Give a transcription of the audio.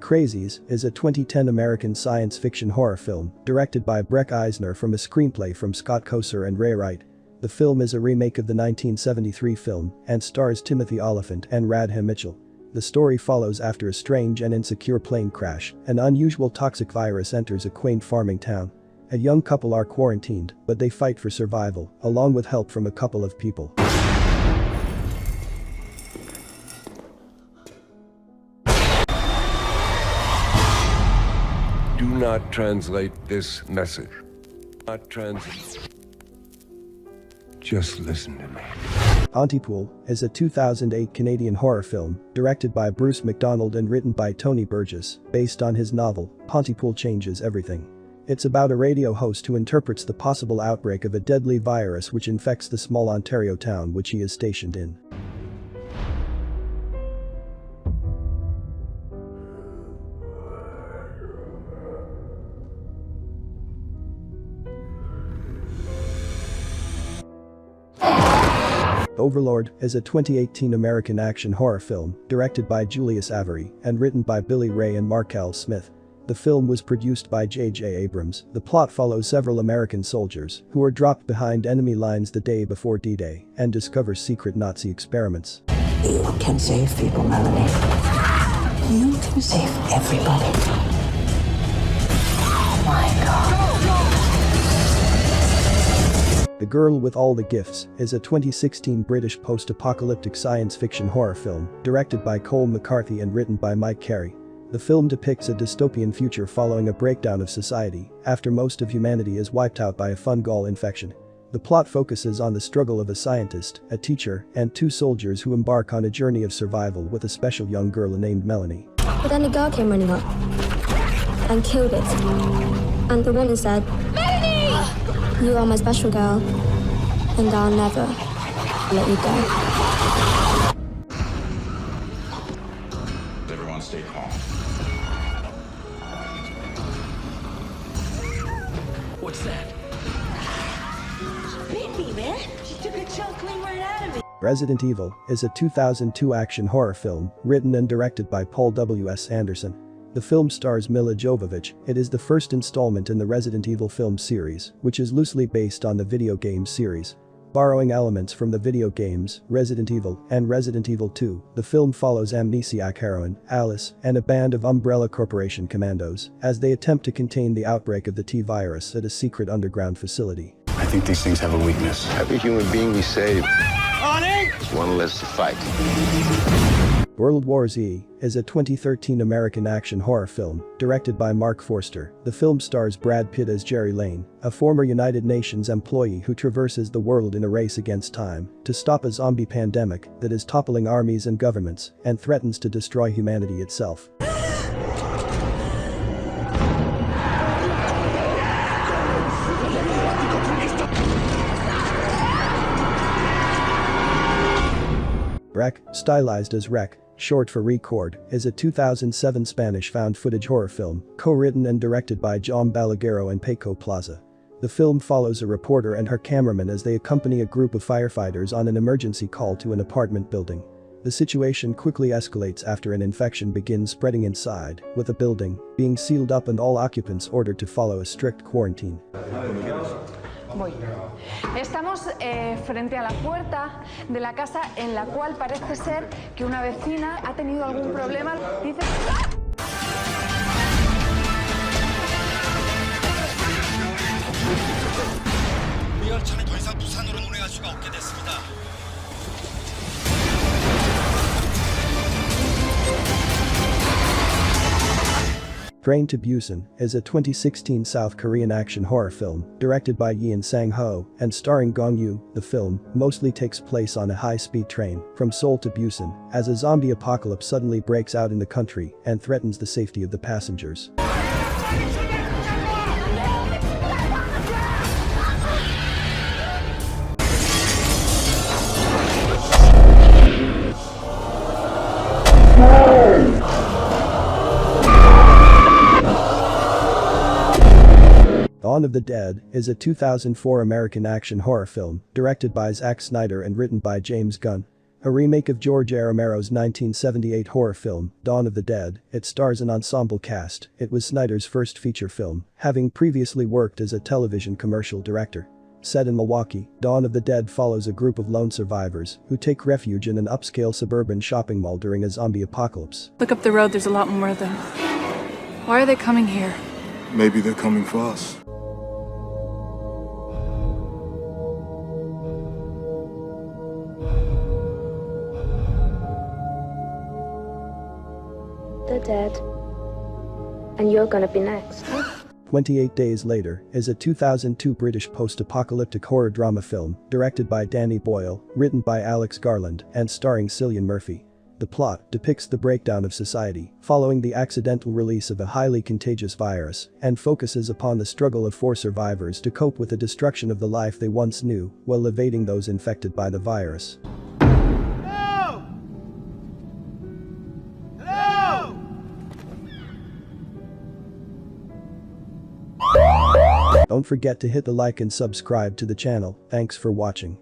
Crazies is a 2010 American science fiction horror film directed by Breck Eisner from a screenplay from Scott Koser and Ray Wright. The film is a remake of the 1973 film and stars Timothy Olyphant and Radha Mitchell. The story follows after a strange and insecure plane crash, an unusual toxic virus enters a quaint farming town. A young couple are quarantined, but they fight for survival, along with help from a couple of people. Do not translate this message. Just listen to me. Pontypool is a 2008 Canadian horror film directed by Bruce MacDonald and written by Tony Burgess, based on his novel, Pontypool Changes Everything. It's about a radio host who interprets the possible outbreak of a deadly virus which infects the small Ontario town which he is stationed in. Overlord is a 2018 American action horror film directed by Julius Avery and written by Billy Ray and Markel Smith. The film was produced by J.J. Abrams. The plot follows several American soldiers who are dropped behind enemy lines the day before D-Day and discover secret Nazi experiments. You can save people, Melanie. You can save everybody. Oh my God. The Girl with All the Gifts is a 2016 British post-apocalyptic science fiction horror film directed by Cole McCarthy and written by Mike Carey. The film depicts a dystopian future following a breakdown of society after most of humanity is wiped out by a fungal infection. The plot focuses on the struggle of a scientist, a teacher, and two soldiers who embark on a journey of survival with a special young girl named Melanie. But then a girl came running up and killed it. And the woman said, "Melanie! You are my special girl, and I'll never let you go." Everyone stay calm. What's that? Bit me, man. She took a chunk clean right out of me. Resident Evil is a 2002 action horror film written and directed by Paul W.S. Anderson. The film stars Milla Jovovich. It is the first installment in the Resident Evil film series, which is loosely based on the video game series. Borrowing elements from the video games, Resident Evil and Resident Evil 2, the film follows amnesiac heroine, Alice, and a band of Umbrella Corporation commandos as they attempt to contain the outbreak of the T-virus at a secret underground facility. I think these things have a weakness. Every human being we save is one less to fight. World War Z is a 2013 American action horror film directed by Mark Forster. The film stars Brad Pitt as Jerry Lane, a former United Nations employee who traverses the world in a race against time to stop a zombie pandemic that is toppling armies and governments and threatens to destroy humanity itself. Rec, stylized as Rec, short for Record, is a 2007 Spanish found footage horror film, co-written and directed by John Balaguerro and Paco Plaza. The film follows a reporter and her cameraman as they accompany a group of firefighters on an emergency call to an apartment building. The situation quickly escalates after an infection begins spreading inside, with the building being sealed up and all occupants ordered to follow a strict quarantine. Voy. Estamos frente a la puerta de la casa en la cual parece ser que una vecina ha tenido algún problema. Dice... 이 열차는 더 이상 부산으로 운행할 수가 없게 됐습니다. Train to Busan is a 2016 South Korean action horror film directed by Yeon Sang-ho and starring Gong Yoo. The film mostly takes place on a high-speed train from Seoul to Busan as a zombie apocalypse suddenly breaks out in the country and threatens the safety of the passengers. Dawn of the Dead is a 2004 American action horror film directed by Zack Snyder and written by James Gunn. A remake of George A. Romero's 1978 horror film, Dawn of the Dead. It stars an ensemble cast. It was Snyder's first feature film, having previously worked as a television commercial director. Set in Milwaukee, Dawn of the Dead follows a group of lone survivors who take refuge in an upscale suburban shopping mall during a zombie apocalypse. Look up the road, there's a lot more of them. Why are they coming here? Maybe they're coming for us. They're dead. And you're gonna be next. 28 Days Later is a 2002 British post-apocalyptic horror drama film directed by Danny Boyle, written by Alex Garland, and starring Cillian Murphy. The plot depicts the breakdown of society following the accidental release of a highly contagious virus and focuses upon the struggle of 4 survivors to cope with the destruction of the life they once knew while evading those infected by the virus. Don't forget to hit the like and subscribe to the channel. Thanks for watching.